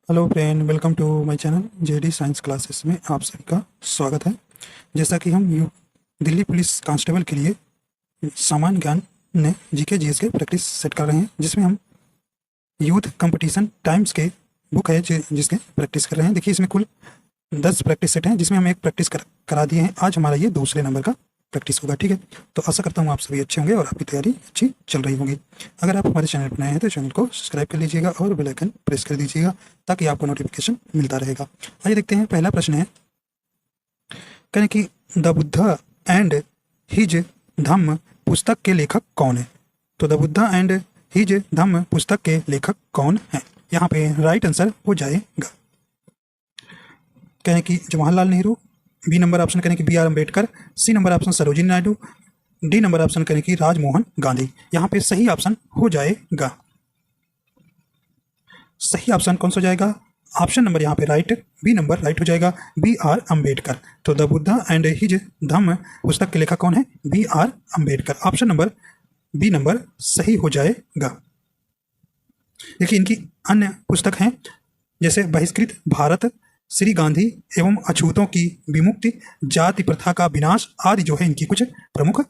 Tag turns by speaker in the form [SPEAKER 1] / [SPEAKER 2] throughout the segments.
[SPEAKER 1] Hello friend, welcome to my channel JD science classes में आप सभी का स्वागत है। जैसा कि हम दिल्ली पुलिस कांस्टेबल के लिए सामान्य ज्ञान ने जीके जीएस के प्रैक्टिस सेट कर रहे हैं, जिसमें हम यूथ कंपटीशन टाइम्स के बुक है जिसके प्रैक्टिस कर रहे हैं। देखिए, इसमें कुल 10 प्रैक्टिस सेट हैं, जिसमें हम एक प्रैक्टिस करा दिए हैं। आज हमारा ये दूसरे नंबर का प्रैक्टिस होगा। ठीक है, तो आशा करता हूँ आप सभी अच्छे होंगे और आपकी तैयारी अच्छी चल रही होगी। अगर आप हमारे चैनल पर नए हैं तो चैनल को सब्सक्राइब कर लीजिएगा और बेल आइकन प्रेस कर दीजिएगा, ताकि आपको नोटिफिकेशन मिलता रहेगा। आइए देखते हैं, पहला प्रश्न है, कहें कि the Buddha and his Dhamma पुस्तक के लेखक कौन है। तो the Buddha and his Dhamma पुस्तक के लेखक कौन है। यहाँ पे राइट आंसर हो जाएगा, कहें कि Jawaharlal Nehru. B number option करें कि B R Ambedkar. C number option Sarojini Naidu. D number option करें कि राजमोहन गांधी। यहाँ पे सही ऑप्शन हो जाएगा, सही ऑप्शन कौन सा हो जाएगा, ऑप्शन नंबर यहाँ पे राइट, बी नंबर राइट हो जाएगा, बी आर अम्बेडकर। तो the Buddha and his Dhamma पुस्तक के लेखक कौन है, B R Ambedkar. Option number B number सही हो जाएगा। देखिए, इनकी अन्य पुस्तक हैं, जैसे बहिष्कृत भारत, श्री गांधी एवं अछूतों की विमुक्ति, जाति प्रथा का विनाश आदि जो है इनकी कुछ प्रमुख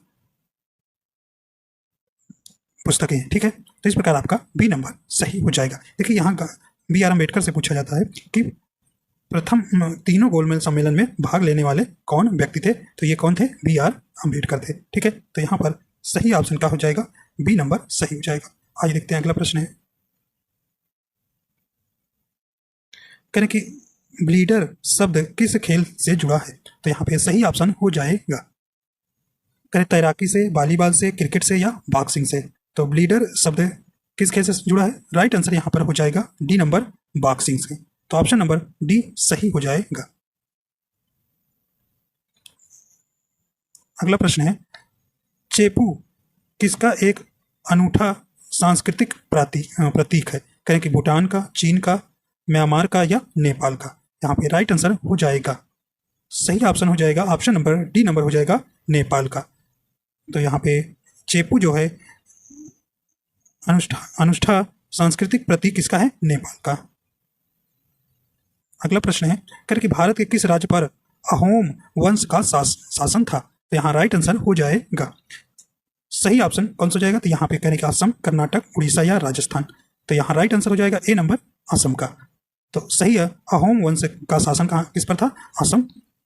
[SPEAKER 1] पुस्तकें हैं। ठीक है, तो इस प्रकार आपका बी नंबर सही हो जाएगा। देखिए, यहाँ बी आर अम्बेडकर से पूछा जाता है कि प्रथम तीनों गोलमेज सम्मेलन में भाग लेने वाले कौन व्यक्ति थे, तो ये कौन थे, बी आर अम्बेडकर थे। ठीक है, तो यहाँ पर सही ऑप्शन क्या हो जाएगा, बी नंबर सही हो जाएगा। आइए देखते हैं, अगला प्रश्न है, करें कि ब्लीडर शब्द किस खेल से जुड़ा है। तो यहाँ पे सही ऑप्शन हो जाएगा, करें तैराकी से, वॉलीबॉल से, क्रिकेट से या बॉक्सिंग से। तो ब्लीडर शब्द किस खेल से जुड़ा है, राइट आंसर यहाँ पर हो जाएगा डी नंबर बॉक्सिंग से। तो ऑप्शन नंबर डी सही हो जाएगा। अगला प्रश्न है, चेपू किसका एक अनूठा सांस्कृतिक प्रतीक है। कहें कि भूटान का, चीन का, म्यांमार का या नेपाल का। यहाँ पे राइट आंसर हो जाएगा, सही ऑप्शन हो जाएगा, ऑप्शन नंबर डी नंबर हो जाएगा, नेपाल का। तो यहाँ पे चेपू जो है अनुष्ठा सांस्कृतिक प्रतीक किसका है, नेपाल का। अगला प्रश्न है, करके भारत के किस राज्य पर अहोम वंश का शासन था। तो यहाँ राइट आंसर हो जाएगा, सही ऑप्शन कौन सा हो जाएगा, तो यहाँ पे कहने का असम, कर्नाटक, उड़ीसा या राजस्थान। तो यहाँ राइट आंसर हो जाएगा ए नंबर असम का। तो सही है, अहोम वंश का शासन कहाँ किस पर था, असम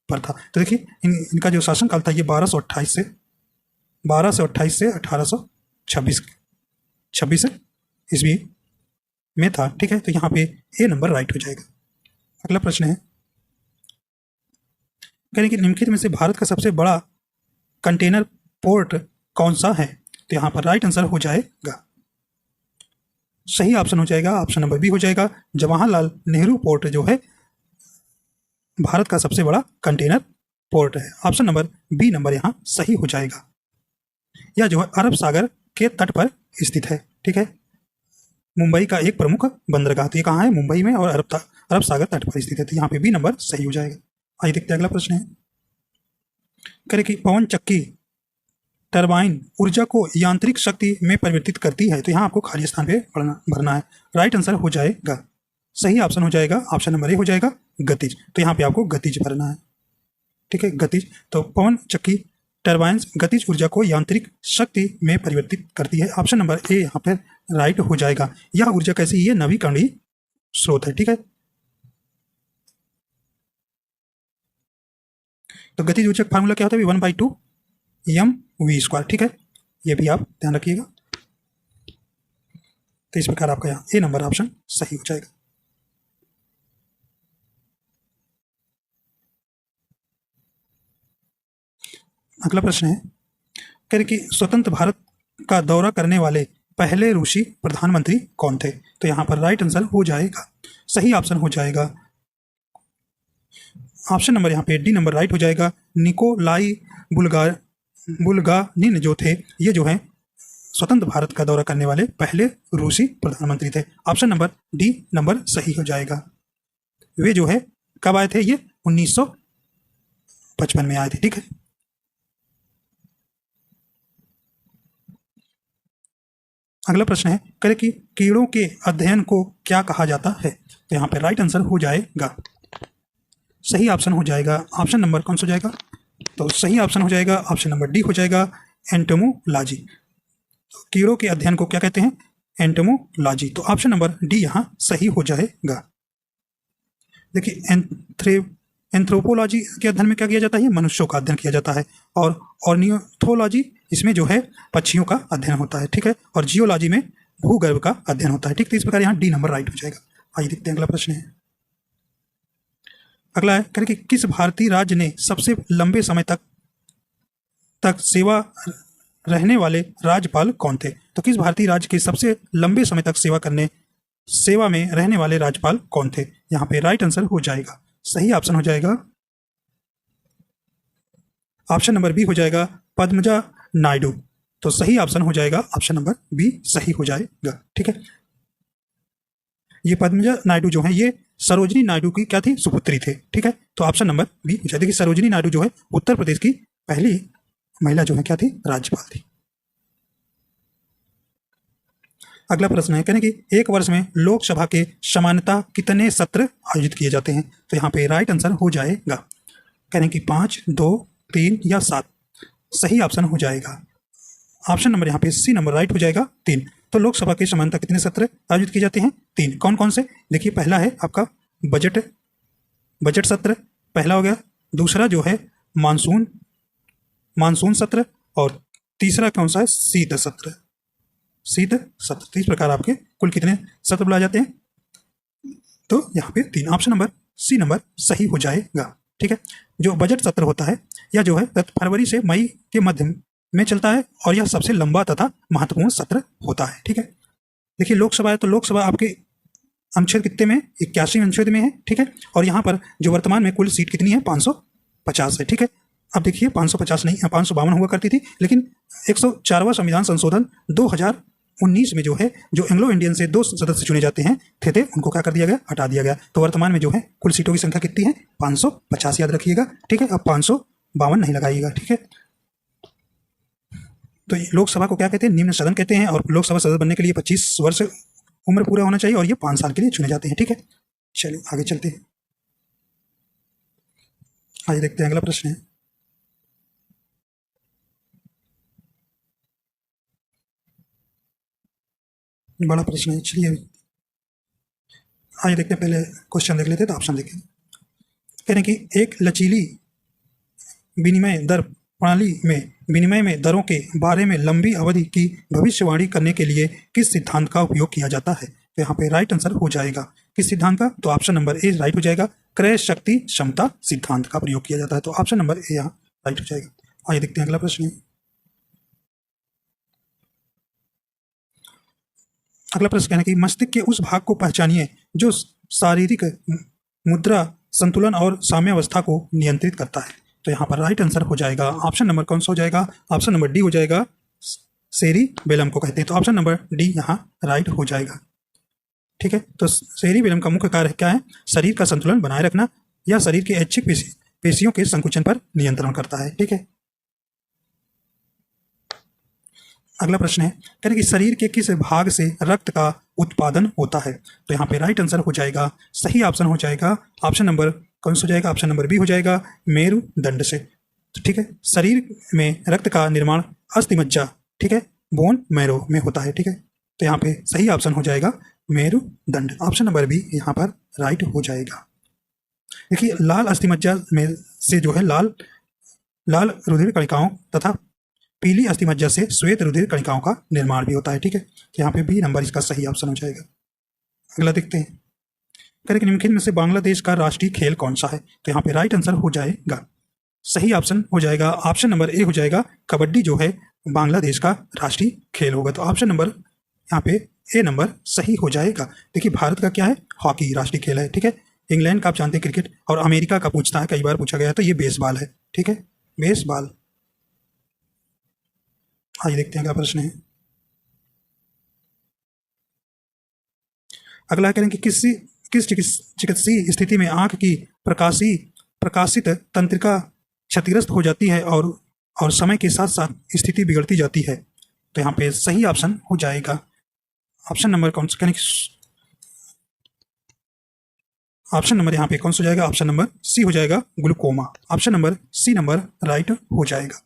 [SPEAKER 1] पर था। तो देखिए, इनका जो शासन काल था ये 1228 से 1826 ईस्वी में था। ठीक है, तो यहाँ पे ए नंबर राइट हो जाएगा। अगला प्रश्न है, कहें कि निम्नलिखित में से भारत का सबसे बड़ा कंटेनर पोर्ट कौन सा है। तो यहाँ पर राइट आंसर हो जाएगा, सही ऑप्शन हो जाएगा, ऑप्शन नंबर बी हो जाएगा, जवाहरलाल नेहरू पोर्ट जो है भारत का सबसे बड़ा कंटेनर पोर्ट है। ऑप्शन नंबर बी नंबर यहाँ सही हो जाएगा। यह जो है अरब सागर के तट पर स्थित है। ठीक है, मुंबई का एक प्रमुख बंदरगाह। तो ये कहाँ है, मुंबई में, और अरब सागर तट पर स्थित है। तो यहाँ पे बी नंबर सही हो जाएगा। आइए देखते हैं, अगला प्रश्न है, करें कि पवन चक्की टरबाइन ऊर्जा को यांत्रिक शक्ति में परिवर्तित करती है। तो यहाँ आपको खाली स्थान पे भरना है, राइट आंसर हो जाएगा, सही ऑप्शन हो जाएगा, ऑप्शन नंबर ए हो जाएगा, गतिज। तो यहाँ पे आपको गतिज भरना है। ठीक है, गतिज। तो पवन चक्की टरबाइन गतिज ऊर्जा को यांत्रिक शक्ति में परिवर्तित करती है। ऑप्शन नंबर ए यहाँ पर राइट हो जाएगा। यह ऊर्जा कैसी है, नवीकरणीय स्रोत है। ठीक है, तो गतिज ऊर्जा का फार्मूला क्या होता है, 1/2 mv²। ठीक है, ये भी आप ध्यान रखिएगा। तो इस प्रकार आपका यहाँ ए नंबर ऑप्शन सही हो जाएगा। अगला प्रश्न है, कहें कि स्वतंत्र भारत का दौरा करने वाले पहले रूसी प्रधानमंत्री कौन थे। तो यहाँ पर राइट आंसर हो जाएगा, सही ऑप्शन हो जाएगा, ऑप्शन नंबर यहाँ पे डी नंबर राइट हो जाएगा, निकोलाई बुल्गानिन जो थे, ये जो है स्वतंत्र भारत का दौरा करने वाले पहले रूसी प्रधानमंत्री थे। ऑप्शन नंबर डी नंबर सही हो जाएगा। वे जो है कब आए थे, ये 1955 में आए थे। ठीक है, अगला प्रश्न है, करें कि कीड़ों के अध्ययन को क्या कहा जाता है। तो यहाँ पे राइट आंसर हो जाएगा, सही ऑप्शन हो जाएगा ऑप्शन नंबर कौन सा हो जाएगा, तो सही ऑप्शन हो जाएगा ऑप्शन नंबर डी हो जाएगा, एंटोमोलॉजी। तो कीड़ों के अध्ययन को क्या कहते हैं, एंटोमोलॉजी। तो ऑप्शन नंबर डी यहाँ सही हो जाएगा। देखिए एंथ्रोपोलॉजी के अध्ययन में क्या किया जाता है, मनुष्यों का अध्ययन किया जाता है, और ऑर्निथोलॉजी इसमें जो है पक्षियों का अध्ययन होता है, ठीक है, और जियोलॉजी में भूगर्भ का अध्ययन होता है, ठीक। तो इस प्रकार यहाँ डी नंबर राइट हो जाएगा। आइए देखते हैं अगला प्रश्न है। अगला है, करें कि किस भारतीय राज्य ने सबसे लंबे समय तक सेवा रहने वाले राज्यपाल कौन थे। तो किस भारतीय राज्य के सबसे लंबे समय तक सेवा में रहने वाले राज्यपाल कौन थे। यहाँ पे राइट आंसर हो जाएगा, सही ऑप्शन हो जाएगा ऑप्शन नंबर बी हो जाएगा, पद्मजा नायडू। तो सही ऑप्शन हो जाएगा ऑप्शन नंबर बी सही हो जाएगा, ठीक है। ये पद्मजा नायडू जो है ये सरोजनी नायडू की क्या थी, सुपुत्री थे, ठीक है। तो ऑप्शन नंबर बी हो जाएगा। देखिए सरोजनी नायडू जो है उत्तर प्रदेश की पहली महिला जो है क्या थी, राज्यपाल थी। अगला प्रश्न है, कहने कि एक वर्ष में लोकसभा के सामान्यतः कितने सत्र आयोजित किए जाते हैं। तो यहाँ पे राइट आंसर हो जाएगा, कहने कि 5, 2, 3 या 7। सही ऑप्शन हो जाएगा ऑप्शन नंबर यहाँ पे सी नंबर राइट हो जाएगा 3। तो लोकसभा के सामान्यतः कितने सत्र आयोजित किए जाते हैं, 3। कौन कौन से, देखिए पहला है आपका बजट सत्र पहला हो गया, दूसरा जो है मानसून सत्र, और तीसरा कौन सा है, शीत सत्र। तो इस प्रकार आपके कुल कितने सत्र बुलाए जाते हैं, तो यहाँ पे 3। ऑप्शन नंबर सी नंबर सही हो जाएगा, ठीक है। जो बजट सत्र होता है या जो है फरवरी से मई के मध्य में चलता है, और यह सबसे लंबा तथा महत्वपूर्ण सत्र होता है, ठीक है। देखिए लोकसभा है, तो लोकसभा आपके अनुच्छेद कितने में, 81 अनुच्छेद में है, ठीक है। और यहाँ पर जो वर्तमान में कुल सीट कितनी है, 550 है, ठीक है। अब देखिए 550 नहीं, 552 हुआ करती थी, लेकिन 104वां संविधान संशोधन 2019 में जो है, जो एंग्लो इंडियन से 2 सदस्य चुने जाते हैं थे उनको क्या कर दिया गया, हटा दिया गया। तो वर्तमान में जो है कुल सीटों की संख्या कितनी है, 550 याद रखिएगा, ठीक है। अब 552 नहीं लगाइएगा, ठीक है। तो लोकसभा को क्या कहते हैं, निम्न सदन कहते हैं, और लोकसभा सदस्य बनने के लिए 25 वर्ष उम्र पूरा होना चाहिए, और ये 5 साल के लिए चुने जाते हैं, ठीक है। चलिए आगे चलते हैं, आइए देखते हैं अगला प्रश्न है। बड़ा प्रश्न है, चलिए आइए देखते हैं, पहले क्वेश्चन देख लेते हैं तो ऑप्शन देखें। कह रहे हैं कि एक लचीली विनिमय दर प्रणाली में विनिमय में दरों के बारे में लंबी अवधि की भविष्यवाणी करने के लिए किस सिद्धांत का उपयोग किया जाता है। तो यहाँ पे राइट आंसर हो जाएगा किस सिद्धांत का, तो ऑप्शन नंबर ए राइट हो जाएगा, क्रय शक्ति क्षमता सिद्धांत का प्रयोग किया जाता है। तो ऑप्शन नंबर ए यहाँ राइट हो जाएगा। आइए देखते हैं अगला प्रश्न। अगला प्रश्न कहना कि मस्तिष्क के उस भाग को पहचानिए जो शारीरिक मुद्रा संतुलन और साम्यावस्था को नियंत्रित करता है। तो यहाँ पर राइट आंसर हो जाएगा ऑप्शन नंबर कौन सा हो जाएगा, ऑप्शन नंबर डी हो जाएगा, सेरिबेलम को कहते हैं। तो ऑप्शन नंबर डी यहाँ राइट हो जाएगा, ठीक है। तो सेरिबेलम का मुख्य कार्य क्या है, शरीर का संतुलन बनाए रखना या शरीर के ऐच्छिक पेशियों के संकुचन पर नियंत्रण करता है, ठीक है। अगला प्रश्न है, कह रहे कि शरीर के किस भाग से रक्त का उत्पादन होता है। तो यहाँ पे राइट आंसर हो जाएगा, सही ऑप्शन हो जाएगा ऑप्शन नंबर कौन सा हो जाएगा, ऑप्शन नंबर बी हो जाएगा, मेरुदंड से। तो ठीक है, शरीर में रक्त का निर्माण अस्थिमज्जा, ठीक है, बोन मैरो में होता है, ठीक है। तो यहाँ पे सही ऑप्शन हो जाएगा मेरुदंड, ऑप्शन नंबर बी यहाँ पर राइट हो जाएगा। देखिए लाल अस्थिमज्जा में से जो है लाल रुधिर कणिकाओं तथा पीली अस्थिमज्जा से श्वेत रुधिर कणिकाओं का निर्माण भी होता है, ठीक है। तो यहाँ पे बी नंबर इसका सही ऑप्शन हो जाएगा। अगला देखते हैं, करेक्ट निम्नलिखित में से बांग्लादेश का राष्ट्रीय खेल कौन सा है। तो यहाँ पे राइट आंसर हो जाएगा, सही ऑप्शन हो जाएगा ऑप्शन नंबर ए हो जाएगा, कबड्डी जो है बांग्लादेश का राष्ट्रीय खेल होगा। तो ऑप्शन नंबर यहाँ पे ए नंबर सही हो जाएगा। देखिए भारत का क्या है, हॉकी राष्ट्रीय खेल है, ठीक है। इंग्लैंड का आप जानते हैं क्रिकेट, और अमेरिका का पूछता है, कई बार पूछा गया है, तो ये बेसबॉल है, ठीक है, बेसबॉल। आइए देखते हैं क्या प्रश्न है। अगला करें कि किस चिकित्सीय स्थिति में आंख की प्रकाशित तंत्रिका क्षतिग्रस्त हो जाती है और समय के साथ साथ स्थिति बिगड़ती जाती है। तो यहाँ पे सही ऑप्शन हो जाएगा ऑप्शन नंबर कौन सा, ऑप्शन नंबर यहाँ पे कौन सा हो जाएगा, ऑप्शन नंबर सी हो जाएगा glaucoma. Option number C number right हो जाएगा।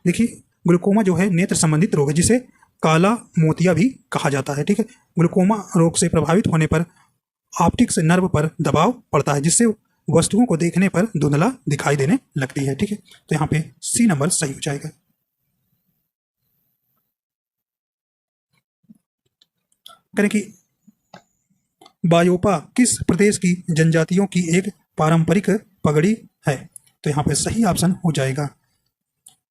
[SPEAKER 1] देखिए ग्लूकोमा जो है नेत्र संबंधित रोग है जिसे काला मोतिया भी कहा जाता है। ठीक है, ग्लूकोमा रोग से प्रभावित होने पर ऑप्टिक्स नर्व पर दबाव पड़ता है जिससे वस्तुओं को देखने पर धुंधला दिखाई देने लगती है। ठीक है, तो यहाँ पे सी नंबर सही हो जाएगा। करें कि बायोपा किस प्रदेश की जनजातियों की एक पारंपरिक पगड़ी है, तो यहाँ पे सही ऑप्शन हो जाएगा,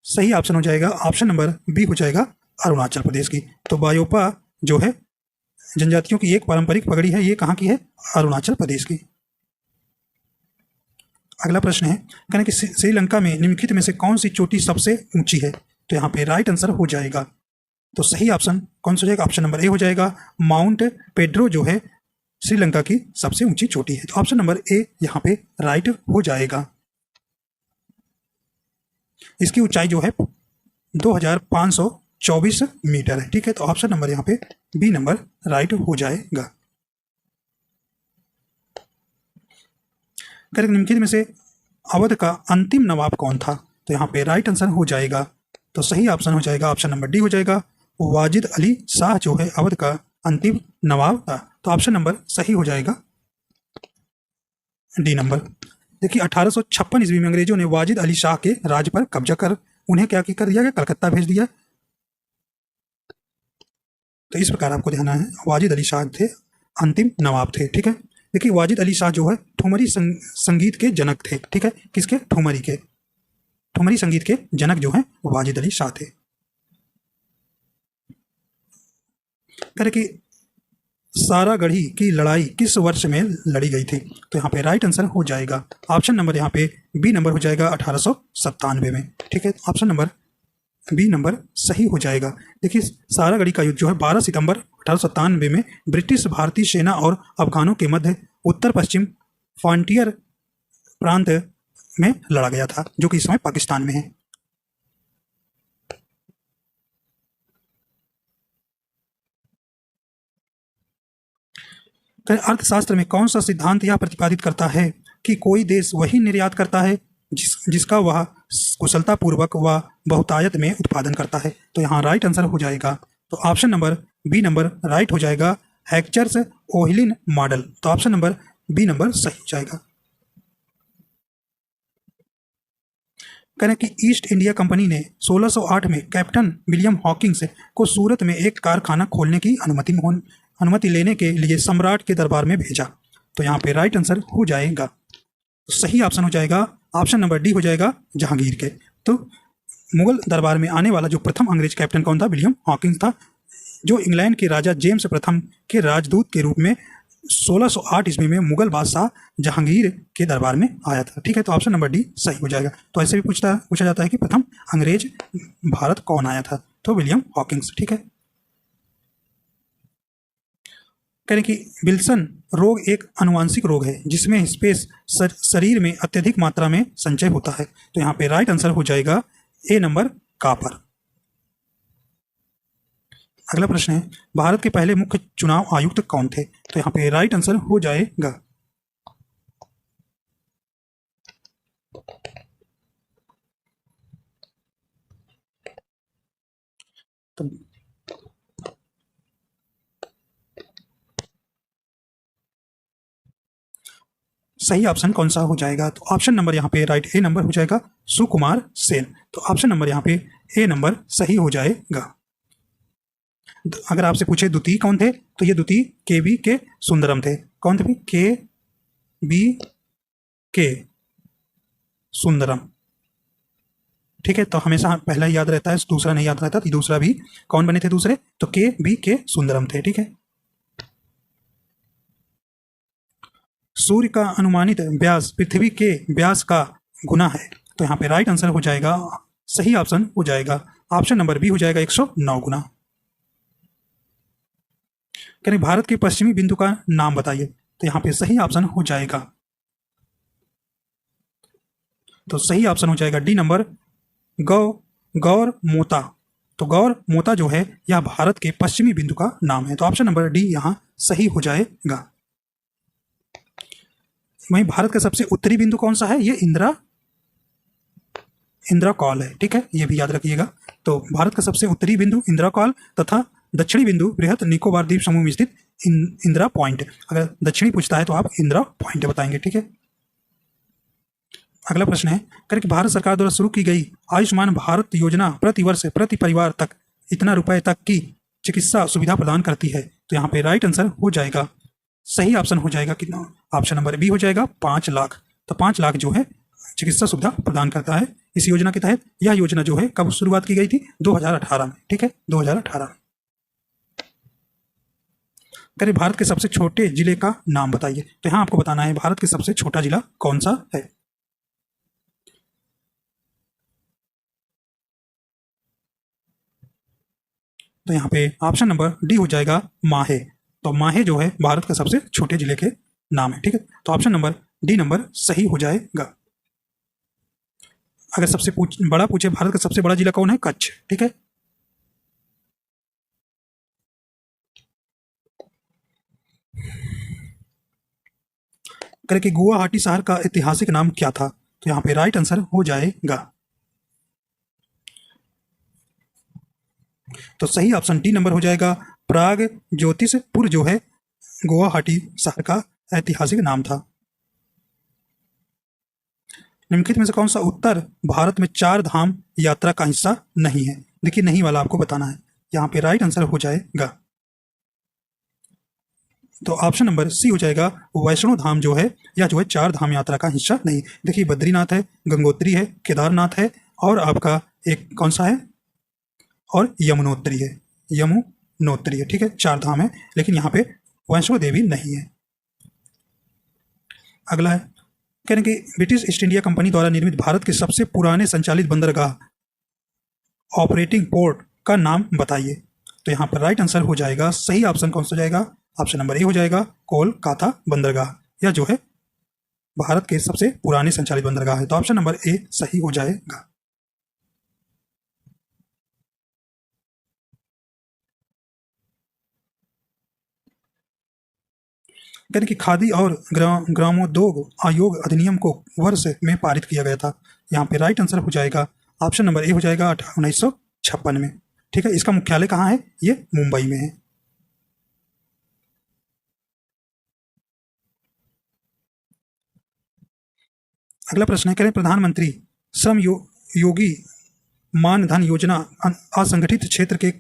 [SPEAKER 1] सही ऑप्शन हो जाएगा ऑप्शन नंबर बी हो जाएगा अरुणाचल प्रदेश की। तो बायोपा जो है जनजातियों की एक पारंपरिक पगड़ी है, ये कहाँ की है, अरुणाचल प्रदेश की। अगला प्रश्न है, कहने कि श्रीलंका में निम्नलिखित में से कौन सी चोटी सबसे ऊंची है, तो यहाँ पे राइट आंसर हो जाएगा। तो सही ऑप्शन कौन सा हो जाएगा, ऑप्शन नंबर ए हो जाएगा, माउंट पेड्रो जो है श्रीलंका की सबसे ऊंची चोटी है। तो ऑप्शन नंबर ए यहाँ पे राइट हो जाएगा। इसकी ऊंचाई जो है 2524 मीटर है। ठीक है, तो ऑप्शन नंबर यहाँ पे बी नंबर राइट हो जाएगा। निम्नलिखित में से अवध का अंतिम नवाब कौन था, तो यहाँ पे राइट आंसर हो जाएगा। तो सही ऑप्शन हो जाएगा ऑप्शन नंबर डी हो जाएगा, वाजिद अली शाह जो है अवध का अंतिम नवाब था। तो ऑप्शन नंबर सही हो जाएगा डी नंबर। देखिए 1856 ईस्वी में अंग्रेजों ने वाजिद अली शाह के राज पर कब्जा कर उन्हें क्या कर दिया गया, कलकत्ता भेज दिया। तो इस प्रकार आपको ध्यान है, वाजिद अली शाह थे अंतिम नवाब थे। ठीक है, देखिए वाजिद अली शाह जो है ठुमरी संगीत के जनक थे। ठीक है, किसके, ठुमरी के, ठुमरी संगीत के जनक जो हैं वाजिद अली शाह थे। कह रहे कि सारागढ़ी की लड़ाई किस वर्ष में लड़ी गई थी, तो यहाँ पे राइट आंसर हो जाएगा ऑप्शन नंबर यहाँ पे बी नंबर हो जाएगा 1897 में। ठीक है, ऑप्शन नंबर बी नंबर सही हो जाएगा। देखिए सारागढ़ी का युद्ध जो है 12 सितंबर 1897 में ब्रिटिश भारतीय सेना और अफगानों के मध्य उत्तर पश्चिम फ्रंटियर प्रांत में लड़ा गया था जो कि इस समय पाकिस्तान में है। अर्थशास्त्र में कौन सा सिद्धांत यह प्रतिपादित करता है कि कोई देश वही निर्यात करता है जिसका वह कुशलतापूर्वक व बहुतायत में उत्पादन करता है, तो यहाँ राइट आंसर हो जाएगा। तो option number B number right हो जाएगा, हैक्चर्स ओहलिन मॉडल। तो ऑप्शन नंबर बी नंबर सही हो जाएगा। करें कि ईस्ट इंडिया कंपनी ने 1608 में कैप्टन विलियम हॉकिंस को सूरत में एक कारखाना खोलने की अनुमति लेने के लिए सम्राट के दरबार में भेजा, तो यहाँ पे राइट आंसर हो जाएगा। तो सही ऑप्शन हो जाएगा ऑप्शन नंबर डी हो जाएगा, जहांगीर के। तो मुगल दरबार में आने वाला जो प्रथम अंग्रेज कैप्टन कौन था, विलियम हॉकिंस था, जो इंग्लैंड के राजा जेम्स प्रथम के राजदूत के रूप में 1608 ईस्वी में मुगल बादशाह जहांगीर के दरबार में आया था। ठीक है, तो ऑप्शन नंबर डी सही हो जाएगा। तो ऐसे भी पूछा जाता है कि प्रथम अंग्रेज भारत कौन आया था, तो विलियम हॉकिंस। ठीक है, कह रहे कि विल्सन रोग एक आनुवांशिक रोग है जिसमें स्पेस शरीर में अत्यधिक मात्रा में संचय होता है, तो यहाँ पे राइट आंसर हो जाएगा ए नंबर कापर। अगला प्रश्न है, भारत के पहले मुख्य चुनाव आयुक्त कौन थे, तो यहाँ पे राइट आंसर हो जाएगा। तो सही ऑप्शन कौन सा हो जाएगा, तो ऑप्शन नंबर यहाँ पे राइट ए नंबर हो जाएगा, सुकुमार सेन। तो ऑप्शन नंबर यहाँ पे ए नंबर सही हो जाएगा। अगर आपसे पूछे द्वितीय कौन थे, तो ये द्वितीय के बी के सुंदरम थे। कौन थे, के बी के सुंदरम। ठीक है, तो हमेशा पहला याद रहता है, दूसरा नहीं याद रहता। तो दूसरा भी कौन बने थे दूसरे, तो के बी के सुंदरम थे। ठीक है, सूर्य का अनुमानित व्यास पृथ्वी के व्यास का गुना है, तो यहाँ पे राइट आंसर हो जाएगा, सही ऑप्शन हो जाएगा ऑप्शन नंबर बी हो जाएगा 109 गुना। करें भारत के पश्चिमी बिंदु का नाम बताइए, तो यहाँ पे सही ऑप्शन हो जाएगा, तो सही ऑप्शन हो जाएगा डी नंबर गौर मोता। तो गौर मोता जो है यह भारत के पश्चिमी बिंदु का नाम है। तो ऑप्शन नंबर डी यहाँ सही हो जाएगा। वहीं भारत का सबसे उत्तरी बिंदु कौन सा है? ये इंदिरा कॉल है। ठीक है, ये भी याद रखिएगा। तो भारत का सबसे उत्तरी बिंदु इंदिरा कॉल तथा दक्षिणी बिंदु बृहद निकोबार द्वीप समूह में स्थित इंदिरा पॉइंट। अगर दक्षिणी पूछता है तो आप इंदिरा पॉइंट बताएंगे। ठीक है, अगला प्रश्न है कि भारत सरकार द्वारा शुरू की गई आयुष्मान भारत योजना प्रति वर्ष प्रति परिवार तक इतना रुपए तक की चिकित्सा सुविधा प्रदान करती है। तो यहाँ पे राइट आंसर हो जाएगा, सही ऑप्शन हो जाएगा कितना? ऑप्शन नंबर बी हो जाएगा 5 लाख। तो 5 लाख जो है चिकित्सा सुविधा प्रदान करता है इस योजना के तहत। यह योजना जो है कब शुरुआत की गई थी? 2018 में। ठीक है, 2018। करें भारत के सबसे छोटे जिले का नाम बताइए। तो यहाँ आपको बताना है भारत के सबसे छोटा जिला कौन सा है। तो यहाँ पे ऑप्शन नंबर डी हो जाएगा माहे। तो माहे जो है भारत के सबसे छोटे जिले के नाम है। ठीक है, तो ऑप्शन नंबर डी नंबर सही हो जाएगा। अगर सबसे बड़ा पूछे भारत का सबसे बड़ा जिला कौन है? कच्छ। ठीक है, कि गुवाहाटी शहर का ऐतिहासिक नाम क्या था? तो यहाँ पे राइट आंसर हो जाएगा। तो सही ऑप्शन डी नंबर हो जाएगा प्राग ज्योतिषपुर जो है गुवाहाटी शहर का ऐतिहासिक नाम था। निम्नलिखित में से कौन सा उत्तर भारत में 4 धाम यात्रा का हिस्सा नहीं है? देखिए नहीं वाला आपको बताना है। यहाँ पे राइट आंसर हो जाएगा। तो ऑप्शन नंबर सी हो जाएगा वैष्णो धाम जो है या जो है 4 धाम यात्रा का हिस्सा नहीं। देखिए बद्रीनाथ है, गंगोत्री है, केदारनाथ है और आपका एक कौन सा है? और यमुनोत्री है। यमुनोत्री है। ठीक है, 4 धाम है, लेकिन यहाँ पे वैष्णो देवी नहीं है। अगला है कह रहे कि ब्रिटिश ईस्ट इंडिया कंपनी द्वारा निर्मित भारत के सबसे पुराने संचालित बंदरगाह ऑपरेटिंग पोर्ट का नाम बताइए। तो यहाँ पर राइट आंसर हो जाएगा, सही ऑप्शन कौन सा हो जाएगा? ऑप्शन नंबर ए हो जाएगा कोलकाता बंदरगाह, या जो है भारत के सबसे पुराने संचालित बंदरगाह है। तो ऑप्शन नंबर ए सही हो जाएगा। यानी कि खादी और ग्रामोद्योग आयोग अधिनियम को वर्ष में पारित किया गया था। यहाँ पे राइट आंसर हो जाएगा ऑप्शन नंबर ए हो जाएगा 1956 में। ठीक है, इसका मुख्यालय कहाँ है? ये मुंबई में है। अगला प्रश्न है, करें प्रधानमंत्री श्रम योगी मानधन योजना असंगठित क्षेत्र के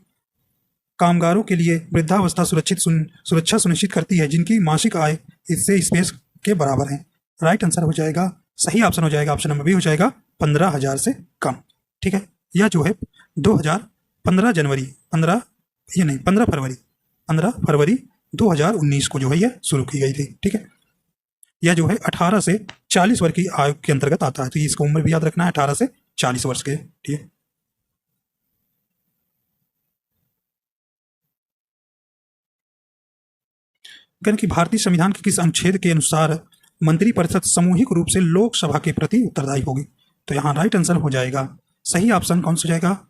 [SPEAKER 1] कामगारों के लिए वृद्धावस्था सुरक्षा सुनिश्चित करती है जिनकी मासिक आय इससे स्पेस के बराबर है। राइट आंसर हो जाएगा, सही ऑप्शन हो जाएगा ऑप्शन नंबर बी हो जाएगा 15,000 से कम। ठीक है, यह जो है 15 फरवरी 2019 को जो है यह शुरू की गई थी। ठीक है, यह जो है 18 से 40 वर्ष की आयु के अंतर्गत आता है। तो इसका उम्र भी याद रखना है, 18 से 40 वर्ष के। ठीक है, कि भारतीय संविधान के किस अनुच्छेद के अनुसार मंत्रिपरिषद सामूहिक रूप से लोकसभा के प्रति उत्तरदायी होगी? तो यहाँ राइट आंसर हो जाएगा, सही ऑप्शन कौन सा हो जाएगा?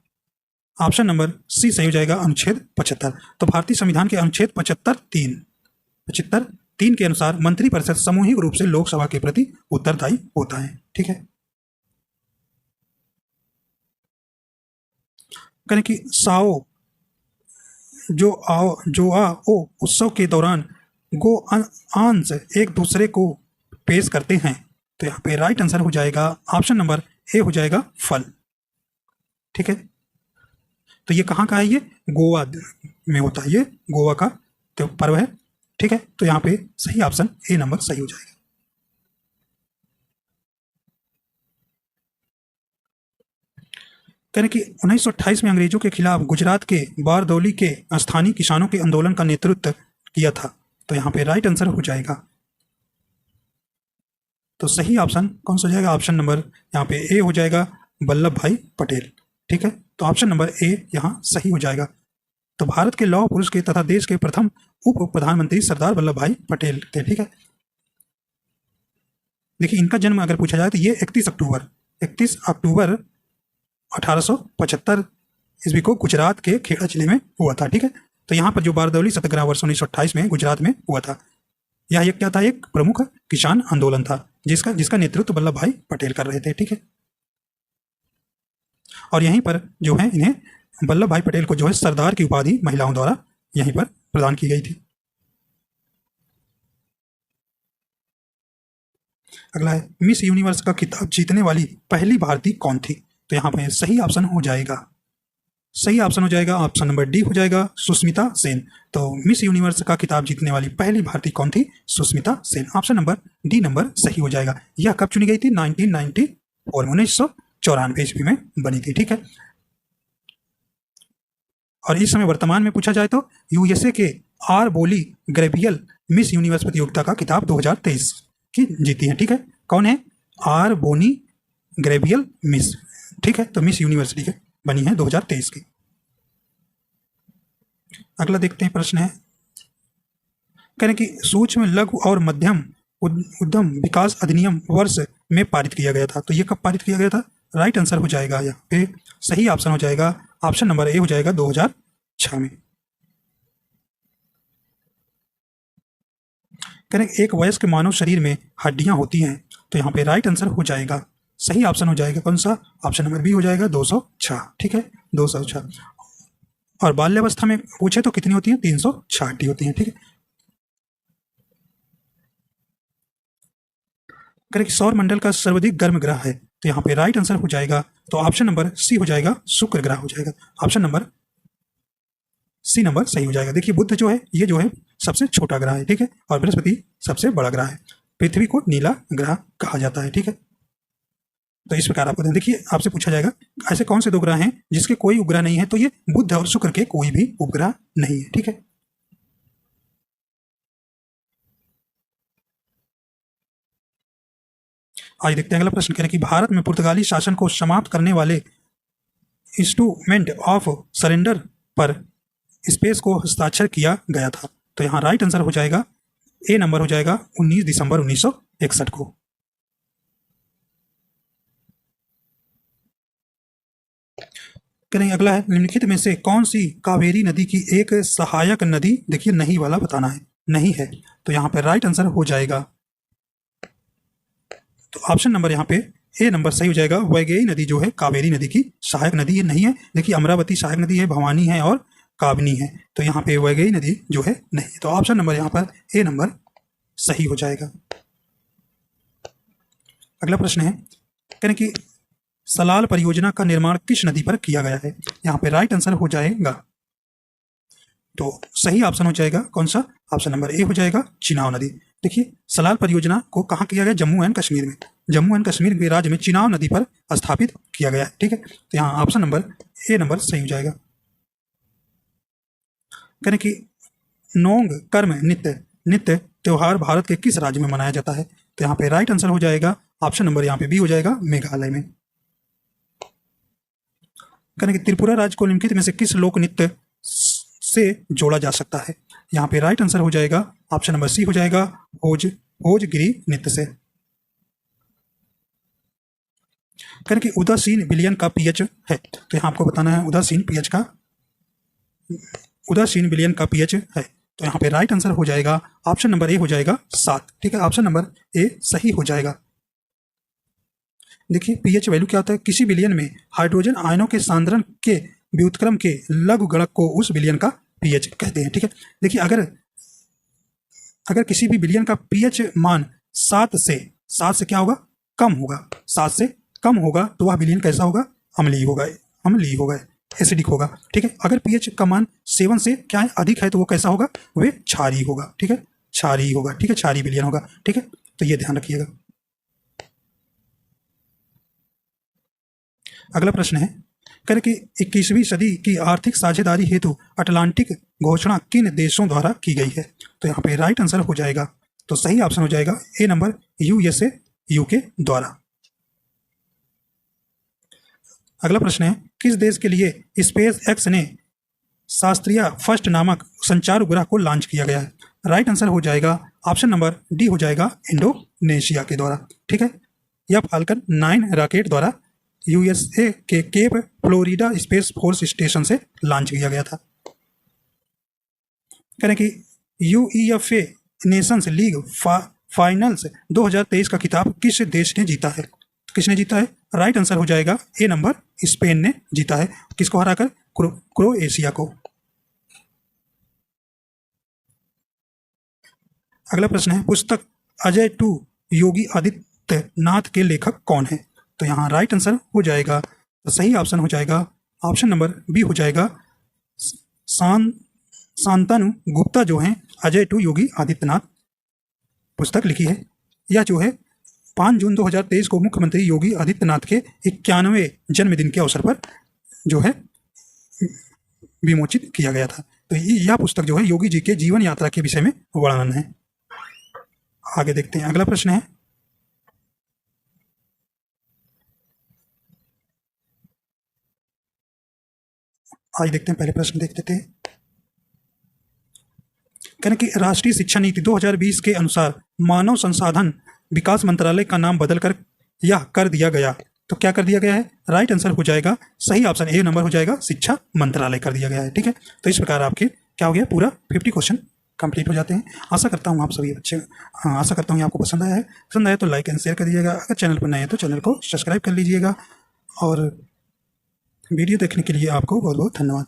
[SPEAKER 1] ऑप्शन नंबर सी सही हो जाएगा, अनुच्छेद 75। तो भारतीय संविधान के अनुच्छेद 75(3) के अनुसार मंत्रिपरिषद सामूहिक रूप से लोकसभा के प्रति उत्तरदायी होता है। ठीक है, कि साओ जो आओ उत्सव के दौरान गो अंश एक दूसरे को पेश करते हैं। तो यहाँ पे राइट आंसर हो जाएगा ऑप्शन नंबर ए हो जाएगा फल। ठीक है, तो ये कहाँ का है? ये गोवा में होता है, ये गोवा का तो पर्व है। ठीक है, तो यहाँ पे सही ऑप्शन ए नंबर सही हो जाएगा। कि 1928 में अंग्रेजों के खिलाफ गुजरात के बारदौली के स्थानीय किसानों के आंदोलन का नेतृत्व किया था। तो यहाँ पे राइट आंसर हो जाएगा। तो सही ऑप्शन कौन सा हो जाएगा? ऑप्शन नंबर यहाँ पे ए हो जाएगा वल्लभ भाई पटेल। ठीक है, तो ऑप्शन नंबर ए यहाँ सही हो जाएगा। तो भारत के लौह पुरुष के तथा देश के प्रथम उप प्रधानमंत्री सरदार वल्लभ भाई पटेल थे। ठीक है, देखिए इनका जन्म अगर पूछा जाए तो ये 31 अक्टूबर 1875 इसवी को गुजरात के खेड़ा जिले में हुआ था। ठीक है, तो यहाँ पर जो बारदौली सत्याग्रह वर्ष 1928 में गुजरात में हुआ था, यह एक क्या था, एक प्रमुख किसान आंदोलन था जिसका नेतृत्व वल्लभ भाई पटेल कर रहे थे। ठीक है, और यहीं पर जो है इन्हें वल्लभ भाई पटेल को जो है सरदार की उपाधि महिलाओं द्वारा यहीं पर प्रदान की गई थी। अगला है मिस यूनिवर्स का खिताब जीतने वाली पहली भारतीय कौन थी? तो यहाँ पर सही ऑप्शन हो जाएगा, ऑप्शन नंबर डी हो जाएगा, सुष्मिता सेन। तो मिस यूनिवर्स का खिताब जीतने वाली पहली भारतीय कौन थी? Sushmita Sen. Option number D number सही हो जाएगा। यह कब चुनी गई थी? 1994 में, 1994 ईस्वी में बनी थी। ठीक है, और इस समय वर्तमान में पूछा जाए तो यूएसए के आर बोली ग्रेबियल मिस यूनिवर्स प्रतियोगिता का खिताब 2023 की जीती है। ठीक है, कौन है? R Bonney Gabriel Miss. ठीक है, तो मिस यूनिवर्सिटी के बनी है 2023 की। अगला देखते हैं प्रश्न है, कह रहे कि सूक्ष्म लघु और मध्यम उद्यम विकास अधिनियम वर्ष में पारित किया गया था। तो ये कब पारित किया गया था? राइट आंसर हो जाएगा यहाँ पे सही ऑप्शन हो जाएगा, ऑप्शन नंबर ए हो जाएगा 2006 में। कह रहे एक वयस्क मानव शरीर में हड्डियां होती हैं, तो यहाँ पे राइट आंसर हो जाएगा, सही ऑप्शन हो जाएगा कौन सा? ऑप्शन नंबर बी हो जाएगा 206। ठीक है, 206। और बाल्यावस्था में पूछे तो कितनी होती है? 306 हड्डी होती हैं। ठीक है, करेक्ट। सौर मंडल का सर्वाधिक गर्म ग्रह है, तो यहाँ पे राइट आंसर हो जाएगा, तो ऑप्शन नंबर सी हो जाएगा, शुक्र ग्रह हो जाएगा। ऑप्शन नंबर सी नंबर सही हो जाएगा। देखिए बुध जो है ये जो है सबसे छोटा ग्रह है। ठीक है, और बृहस्पति सबसे बड़ा ग्रह है। पृथ्वी को नीला ग्रह कहा जाता है। ठीक है, तो इस प्रकार आपको देखिए आपसे पूछा जाएगा ऐसे कौन से दो ग्रह हैं जिसके कोई उपग्रह नहीं है, तो ये बुध और शुक्र के कोई भी उपग्रह नहीं है। ठीक है, आज देखते हैं अगला प्रश्न। कह रहे हैं कि भारत में पुर्तगाली शासन को समाप्त करने वाले इंस्ट्रूमेंट ऑफ सरेंडर पर स्पेस को हस्ताक्षर किया गया था। तो यहाँ राइट आंसर हो जाएगा, ए नंबर हो जाएगा 19 दिसंबर 1961 को। करेंगे अगला है, निम्नलिखित में से कौन सी कावेरी नदी की एक सहायक नदी? देखिए नहीं वाला बताना है, नहीं है, तो यहाँ पे राइट आंसर हो जाएगा, तो ऑप्शन नंबर यहाँ पे ए नंबर सही हो जाएगा। वैगेई नदी जो है कावेरी नदी की सहायक नदी ये नहीं है। देखिए अमरावती सहायक नदी है, भवानी है और काबनी है, तो यहाँ पे वैगेई नदी जो है नहीं, तो ऑप्शन नंबर यहाँ पर ए नंबर सही हो जाएगा। अगला प्रश्न है, कहें कि सलाल परियोजना का निर्माण किस नदी पर किया गया है? यहाँ पे राइट आंसर हो जाएगा, तो सही ऑप्शन हो जाएगा कौन सा? ऑप्शन नंबर ए हो जाएगा, चिनाब नदी। देखिए सलाल परियोजना को कहाँ किया गया? जम्मू एंड कश्मीर में, जम्मू एंड कश्मीर के राज्य में चिनाब नदी पर स्थापित किया गया है। ठीक है, तो यहाँ ऑप्शन नंबर ए नंबर सही हो जाएगा। कहें कि नोंग कर्म नित्य त्योहार भारत के किस राज्य में मनाया जाता है? तो यहाँ पे राइट आंसर हो जाएगा, ऑप्शन नंबर यहाँ पे बी हो जाएगा, मेघालय में। कहें कि त्रिपुरा राज्य को निम्नलिखित में से किस लोक नृत्य से जोड़ा जा सकता है? यहाँ पे राइट आंसर हो जाएगा, ऑप्शन नंबर सी हो जाएगा, भोजगिरी नृत्य से। कहें कि उदासीन विलयन का पीएच है, तो यहाँ आपको बताना है उदासीन विलयन का पीएच है, तो यहाँ पे राइट आंसर हो जाएगा, ऑप्शन नंबर ए हो जाएगा 7। ठीक है, ऑप्शन नंबर ए सही हो जाएगा। देखिए पीएच वैल्यू क्या होता है? किसी विलयन में हाइड्रोजन आयनों के सांद्रण के व्युत्क्रम के लघु गुणक को उस विलयन का पीएच कहते हैं। ठीक है, देखिए अगर किसी भी विलयन का पीएच मान 7 से क्या होगा? कम होगा। 7 से कम होगा तो वह विलयन कैसा होगा? अम्लीय होगा, एसिडिक होगा। ठीक है, अगर पीएच का मान 7 से क्या है? अधिक है, तो वो कैसा होगा? वे क्षारीय होगा। ठीक है, क्षारीय होगा। ठीक है, क्षारीय विलयन होगा। ठीक है, तो ये ध्यान रखिएगा। अगला प्रश्न है, कह रहे कि 21वीं सदी की आर्थिक साझेदारी हेतु अटलांटिक घोषणा किन देशों द्वारा की गई है? तो यहाँ पे राइट आंसर हो जाएगा, तो सही ऑप्शन हो जाएगा ए नंबर, यूएसए यूके द्वारा। अगला प्रश्न है, किस देश के लिए स्पेस एक्स ने शास्त्रीय फर्स्ट नामक संचार उपग्रह को लॉन्च किया गया है? राइट आंसर हो जाएगा, ऑप्शन नंबर डी हो जाएगा, इंडोनेशिया के द्वारा। ठीक है, यह फाल्कन 9 रॉकेट द्वारा यूएसए के Cape Florida Space Force Station से लॉन्च किया गया था। कह रहे हैं कि यूईएफए नेशंस लीग फाइनल्स 2023 का खिताब किस देश ने जीता है? किसने जीता है? राइट आंसर हो जाएगा ए नंबर, स्पेन ने जीता है। किसको हराकर? क्रोएशिया को। अगला प्रश्न है, पुस्तक अजय टू योगी आदित्यनाथ के लेखक कौन है? तो यहाँ राइट आंसर हो जाएगा, तो सही ऑप्शन हो जाएगा ऑप्शन नंबर बी हो जाएगा, शांतनु गुप्ता जो हैं अजय टू योगी आदित्यनाथ पुस्तक लिखी है। यह जो है 5 जून 2023 को मुख्यमंत्री योगी आदित्यनाथ के 91वें जन्मदिन के अवसर पर जो है विमोचित किया गया था। तो यह पुस्तक जो है योगी जी के जीवन यात्रा के विषय में वर्णन है। आगे देखते हैं, अगला प्रश्न है, आज देखते हैं, पहले प्रश्न देख लेते हैं। कहने कि राष्ट्रीय शिक्षा नीति 2020 के अनुसार मानव संसाधन विकास मंत्रालय का नाम बदलकर यह कर दिया गया, तो क्या कर दिया गया है? राइट आंसर हो जाएगा, सही ऑप्शन ए नंबर हो जाएगा, शिक्षा मंत्रालय कर दिया गया है। ठीक है, तो इस प्रकार आपके क्या हो गया, पूरा 50 क्वेश्चन कंप्लीट हो जाते हैं। आशा करता हूँ आप सभी बच्चे, आशा करता हूँ आपको पसंद आया है। पसंद आया तो लाइक एंड शेयर कर दीजिएगा। अगर चैनल पर नए हैं तो चैनल को सब्सक्राइब कर लीजिएगा। और वीडियो देखने के लिए आपको बहुत बहुत धन्यवाद।